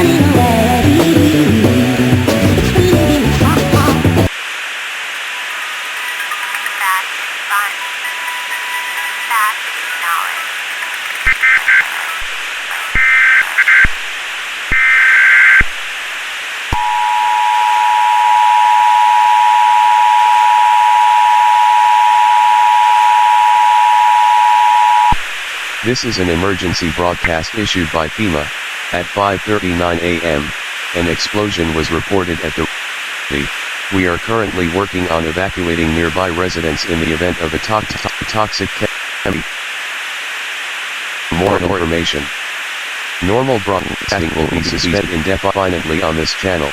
running away. That's fun. That's knowledge. This is an emergency broadcast issued by FEMA. At 5:39 a.m., an explosion was reported at the We are currently working on evacuating nearby residents in the event of a toxic chemical. More information. Normal broadcasting will be suspended indefinitely on this channel.